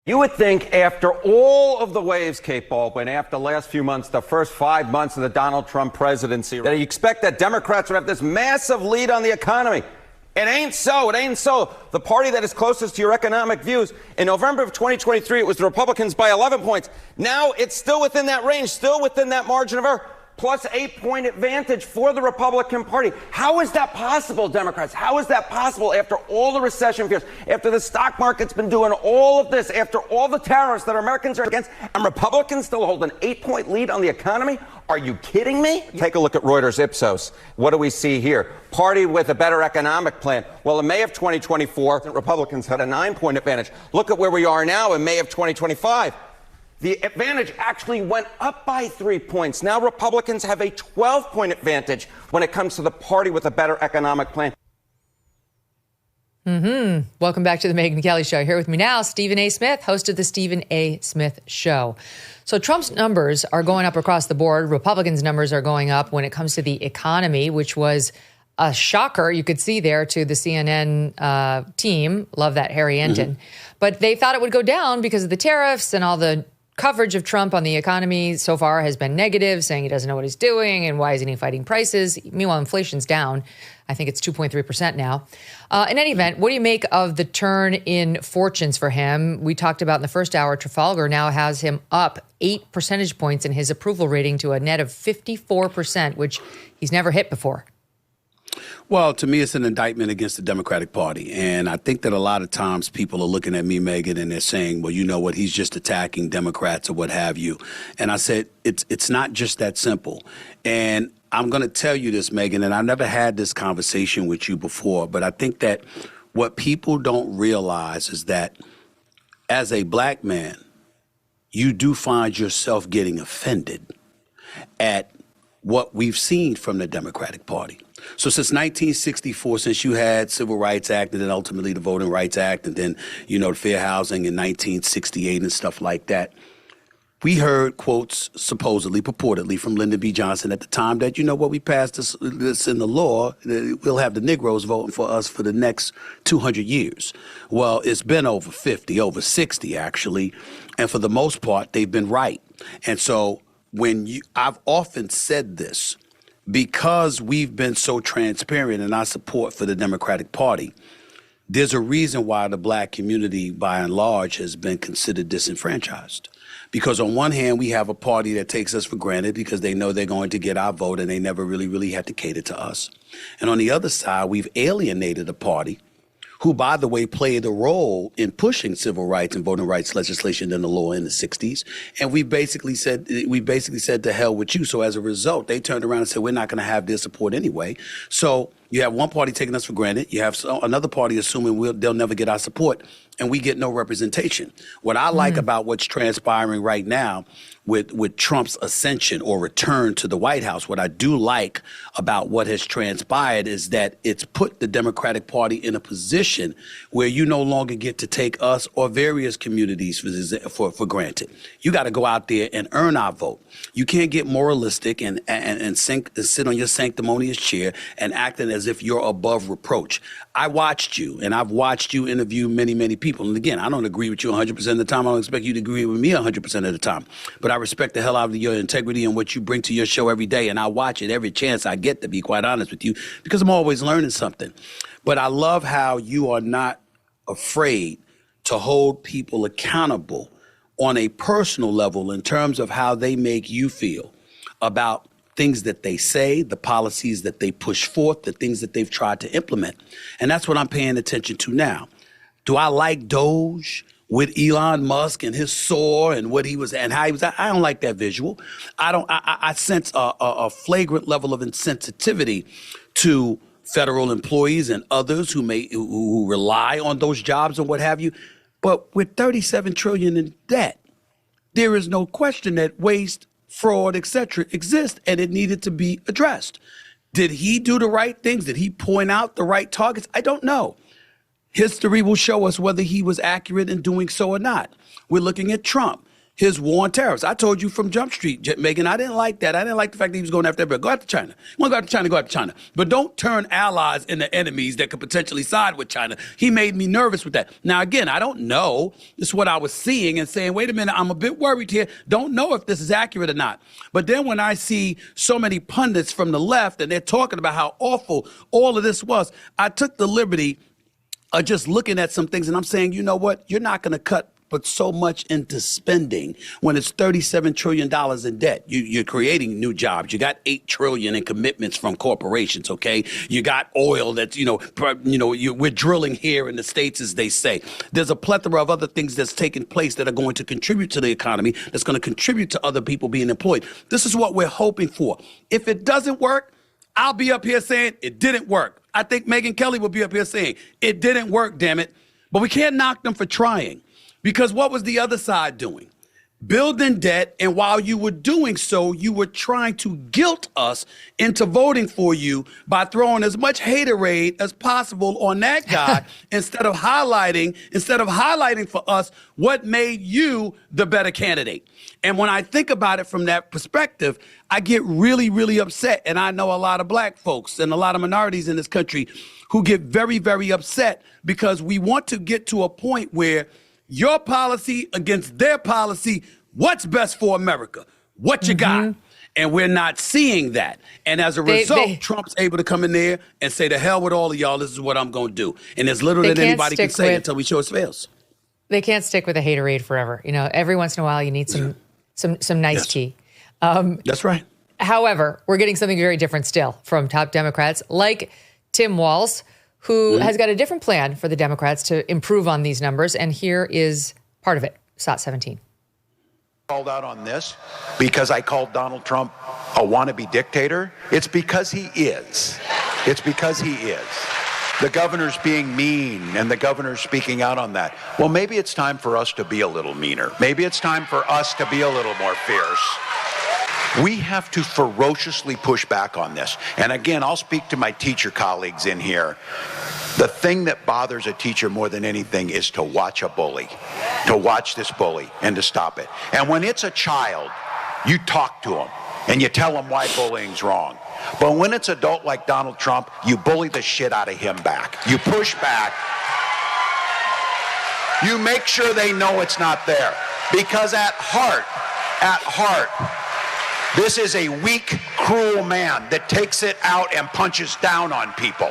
You would think after all of the waves, Kate Baldwin, after the last few months, the first 5 months of the Donald Trump presidency, that you expect that Democrats would have this massive lead on the economy. It ain't so. It ain't so. The party that is closest to your economic views, in November of 2023, it was the Republicans by 11 points. Now it's still within that range, still within that margin of error. Plus 8-point advantage for the Republican Party. How is that possible, Democrats? How is that possible after all the recession fears, after the stock market's been doing all of this, after all the tariffs that Americans are against, and Republicans still hold an 8-point lead on the economy? Are you kidding me? Take a look at Reuters Ipsos. What do we see here? Party with a better economic plan. Well, in May of 2024, Republicans had a 9-point advantage. Look at where we are now in May of 2025. The advantage actually went up by 3 points. Now Republicans have a 12-point advantage when it comes to the party with a better economic plan. Welcome back to the Megyn Kelly Show. Here with me now, Stephen A. Smith, host of the Stephen A. Smith Show. So Trump's numbers are going up across the board. Republicans' numbers are going up when it comes to the economy, which was a shocker, you could see there, to the CNN team. Love that Harry Enten. But they thought it would go down because of the tariffs, and all the coverage of Trump on the economy so far has been negative, saying he doesn't know what he's doing and why isn't he fighting prices. Meanwhile, inflation's down. I think it's 2.3% now. In any event, what do you make of the turn in fortunes for him? We talked about in the first hour, Trafalgar now has him up 8 percentage points in his approval rating to a net of 54%, which he's never hit before. Well, to me, it's an indictment against the Democratic Party. And I think that a lot of times people are looking at me, Megyn, and they're saying, well, you know what, he's just attacking Democrats or what have you. And I said, it's not just that simple. And I'm going to tell you this, Megyn, and I've never had this conversation with you before, but I think that what people don't realize is that as a black man, you do find yourself getting offended at what we've seen from the Democratic Party. So since 1964, since you had Civil Rights Act and then ultimately the Voting Rights Act and then, you know, the Fair Housing in 1968 and stuff like that, we heard quotes supposedly, purportedly from Lyndon B. Johnson at the time that, you know what, we passed this in the law, we'll have the Negroes voting for us for the next 200 years. Well, it's been over 50, over 60 actually, and for the most part, they've been right. And so I've often said this, because we've been so transparent in our support for the Democratic Party, there's a reason why the black community, by and large, has been considered disenfranchised. Because on one hand, we have a party that takes us for granted because they know they're going to get our vote and they never really had to cater to us. And on the other side, we've alienated a party who, by the way, played a role in pushing civil rights and voting rights legislation in the law in the 60s. And we basically said to hell with you. So as a result, they turned around and said, we're not going to have their support anyway. So you have one party taking us for granted. You have another party assuming they'll never get our support, and we get no representation. What I like about what's transpiring right now with Trump's ascension or return to the White House, what I do like about what has transpired is that it's put the Democratic Party in a position where you no longer get to take us or various communities for granted. You got to go out there and earn our vote. You can't get moralistic and sit on your sanctimonious chair and acting as if you're above reproach. I watched you, and I've watched you interview many people. And again, I don't agree with you 100% of the time. I don't expect you to agree with me 100% of the time. But I respect the hell out of your integrity and what you bring to your show every day. And I watch it every chance I get, to be quite honest with you, because I'm always learning something. But I love how you are not afraid to hold people accountable on a personal level in terms of how they make you feel about things that they say, the policies that they push forth, the things that they've tried to implement. And that's what I'm paying attention to now. Do I like Doge with Elon Musk and his soar and what he was and how he was? I don't like that visual. I sense a flagrant level of insensitivity to federal employees and others who rely on those jobs and what have you. But with $37 trillion in debt, there is no question that waste, fraud, etc. exist, and it needed to be addressed. Did he do the right things? Did he point out the right targets? I don't know. History will show us whether he was accurate in doing so or not. We're looking at Trump. his war on terrorists. I told you from Jump Street, Megyn, I didn't like that. I didn't like the fact that he was going after everybody. Go after China. You want to go after China, go after China. But don't turn allies into enemies that could potentially side with China. He made me nervous with that. Now, again, I don't know. This is what I was seeing and saying, wait a minute, I'm a bit worried here. Don't know if this is accurate or not. But then when I see so many pundits from the left and they're talking about how awful all of this was, I took the liberty of just looking at some things and I'm saying, you know what? You're not going to cut but so much into spending when it's $37 trillion in debt. You're creating new jobs. You got $8 trillion in commitments from corporations, okay? You got oil that's, we're drilling here in the States, as they say. There's a plethora of other things that's taking place that are going to contribute to the economy, that's going to contribute to other people being employed. This is what we're hoping for. If it doesn't work, I'll be up here saying it didn't work. I think Megyn Kelly will be up here saying it didn't work, damn it. But we can't knock them for trying. Because what was the other side doing? Building debt, and while you were doing so, you were trying to guilt us into voting for you by throwing as much haterade as possible on that guy instead of highlighting for us what made you the better candidate. And when I think about it from that perspective, I get really, really upset. And I know a lot of black folks and a lot of minorities in this country who get very, very upset because we want to get to a point where your policy against their policy, what's best for America? What you got? And we're not seeing that. And as a result, Trump's able to come in there and say, to hell with all of y'all, this is what I'm going to do. And there's little that anybody can say until we show us fails. They can't stick with a haterade forever. Every once in a while you need some nice tea. That's right. However, we're getting something very different still from top Democrats like Tim Walz, who has got a different plan for the Democrats to improve on these numbers. And here is part of it. SOT 17. Called out on this because I called Donald Trump a wannabe dictator. It's because he is. It's because he is. The governor's being mean and the governor's speaking out on that. Well, maybe it's time for us to be a little meaner. Maybe it's time for us to be a little more fierce. We have to ferociously push back on this. And again, I'll speak to my teacher colleagues in here. The thing that bothers a teacher more than anything is to watch a bully, to watch this bully and to stop it. And when it's a child, you talk to them and you tell them why bullying's wrong. But when it's adult like Donald Trump, you bully the shit out of him back. You push back. You make sure they know it's not there. Because at heart, this is a weak, cruel man that takes it out and punches down on people.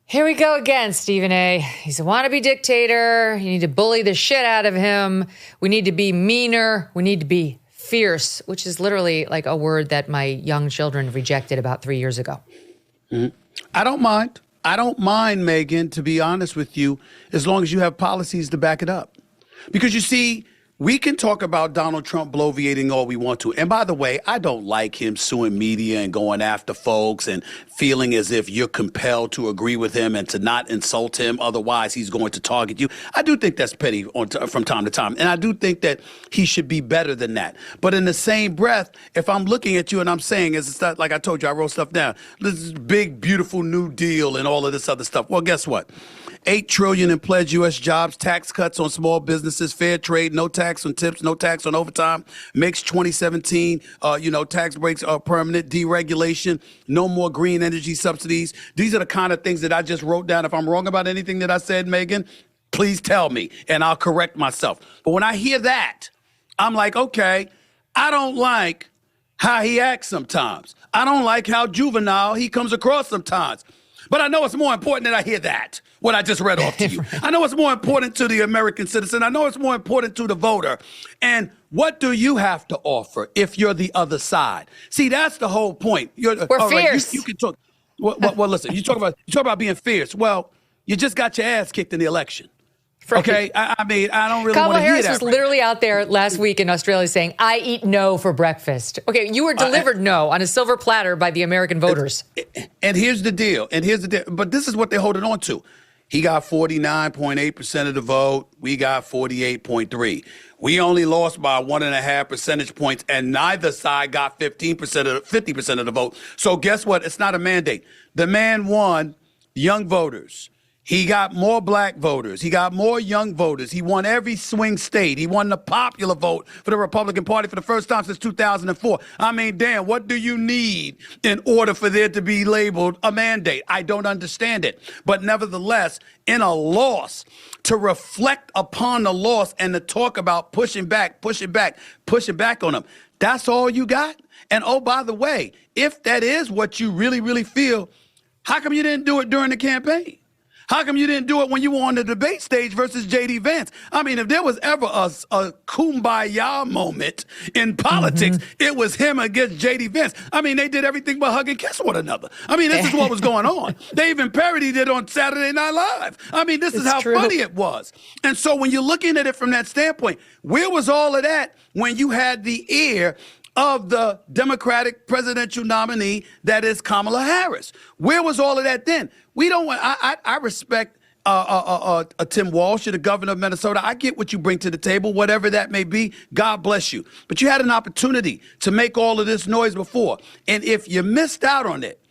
Here we go again, Stephen A. He's a wannabe dictator. You need to bully the shit out of him. We need to be meaner. We need to be fierce, which is literally like a word that my young children rejected about 3 years ago. I don't mind. I don't mind, Megyn, to be honest with you, as long as you have policies to back it up. Because you see, we can talk about Donald Trump bloviating all we want to. And by the way, I don't like him suing media and going after folks and feeling as if you're compelled to agree with him and to not insult him. Otherwise, he's going to target you. I do think that's petty from time to time. And I do think that he should be better than that. But in the same breath, if I'm looking at you and I'm saying, it's not like I told you, I wrote stuff down, this big, beautiful New Deal and all of this other stuff. Well, guess what? $8 trillion in pledged U.S. jobs, tax cuts on small businesses, fair trade, no tax on tips, no tax on overtime, makes 2017, tax breaks permanent, deregulation, no more green energy subsidies. These are the kind of things that I just wrote down. If I'm wrong about anything that I said, Megyn, please tell me and I'll correct myself. But when I hear that, I'm like, okay, I don't like how he acts sometimes. I don't like how juvenile he comes across sometimes. But I know it's more important that I hear that, what I just read off to you. I know it's more important to the American citizen. I know it's more important to the voter. And what do you have to offer if you're the other side? See, that's the whole point. We're fierce. Right, you can talk. Well, listen, you talk about being fierce. Well, you just got your ass kicked in the election. Right. Okay, I mean, I don't really want to hear that. Kamala Harris was literally out there last week in Australia saying, I eat no for breakfast. Okay, you were delivered no on a silver platter by the American voters. And here's the deal. But this is what they're holding on to. He got 49.8% of the vote. We got 48.3%. We only lost by 1.5 percentage points, and neither side got 50% of the vote. So guess what? It's not a mandate. The man won young voters. He got more black voters. He got more young voters. He won every swing state. He won the popular vote for the Republican Party for the first time since 2004. I mean, damn, what do you need in order for there to be labeled a mandate? I don't understand it. But nevertheless, in a loss, to reflect upon the loss and to talk about pushing back on them, that's all you got? And oh, by the way, if that is what you really, really feel, how come you didn't do it during the campaign? How come you didn't do it when you were on the debate stage versus J.D. Vance? I mean, if there was ever a kumbaya moment in politics, it was him against J.D. Vance. I mean, they did everything but hug and kiss one another. I mean, this is what was going on. They even parodied it on Saturday Night Live. I mean, this is how funny it was. And so when you're looking at it from that standpoint, where was all of that when you had the ear of the Democratic presidential nominee, that is Kamala Harris? Where was all of that then? We don't want. I respect Tim Walz, you're the governor of Minnesota. I get what you bring to the table, whatever that may be. God bless you. But you had an opportunity to make all of this noise before, and if you missed out on it,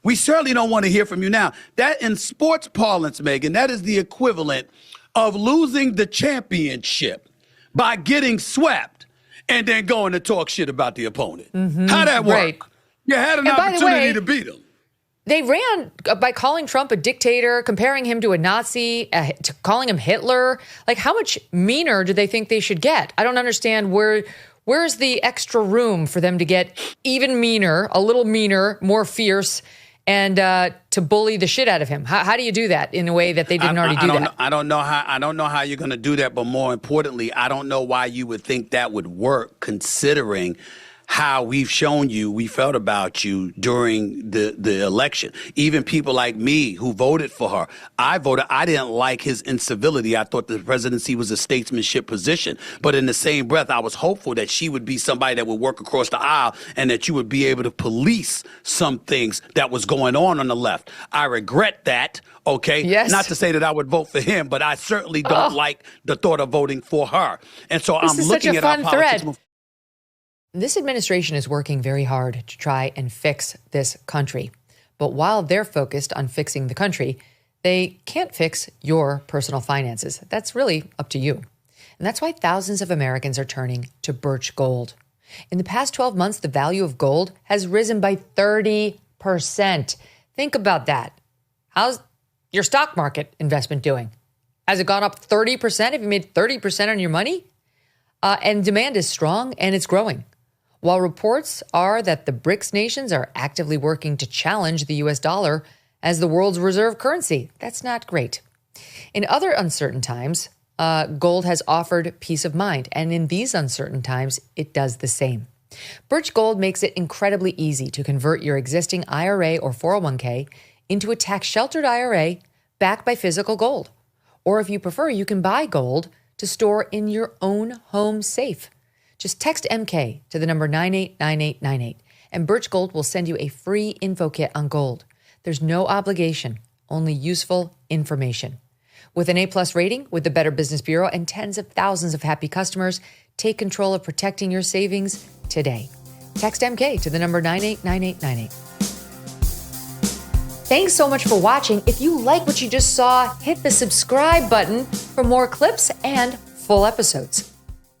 we certainly don't want to hear from you now. That, in sports parlance, Megyn, that is the equivalent of losing the championship by getting swept and then going to talk shit about the opponent. How'd that work? Right. You had an opportunity to beat them. They ran by calling Trump a dictator, comparing him to a Nazi, to calling him Hitler. Like, how much meaner do they think they should get? I don't understand where's the extra room for them to get even meaner, a little meaner, more fierce, and to bully the shit out of him. How do you do that in a way that they didn't already do that? I don't know how you're going to do that, but more importantly, I don't know why you would think that would work, considering how we've shown you, we felt about you during the election. Even people like me who voted for her, I didn't like his incivility. I thought the presidency was a statesmanship position. But in the same breath, I was hopeful that she would be somebody that would work across the aisle and that you would be able to police some things that was going on the left. I regret that. Okay. Yes. Not to say that I would vote for him, but I certainly don't like the thought of voting for her. And so I'm looking at our politics. This administration is working very hard to try and fix this country. But while they're focused on fixing the country, they can't fix your personal finances. That's really up to you. And that's why thousands of Americans are turning to Birch Gold. In the past 12 months, the value of gold has risen by 30%. Think about that. How's your stock market investment doing? Has it gone up 30%? Have you made 30% on your money? And demand is strong and it's growing. While reports are that the BRICS nations are actively working to challenge the U.S. dollar as the world's reserve currency, that's not great. In other uncertain times, gold has offered peace of mind, and in these uncertain times, it does the same. Birch Gold makes it incredibly easy to convert your existing IRA or 401k into a tax-sheltered IRA backed by physical gold. Or if you prefer, you can buy gold to store in your own home safe. Just text MK to the number 989898, and Birch Gold will send you a free info kit on gold. There's no obligation, only useful information. With an A+ rating with the Better Business Bureau and tens of thousands of happy customers, take control of protecting your savings today. Text MK to the number 989898. Thanks so much for watching. If you like what you just saw, hit the subscribe button for more clips and full episodes.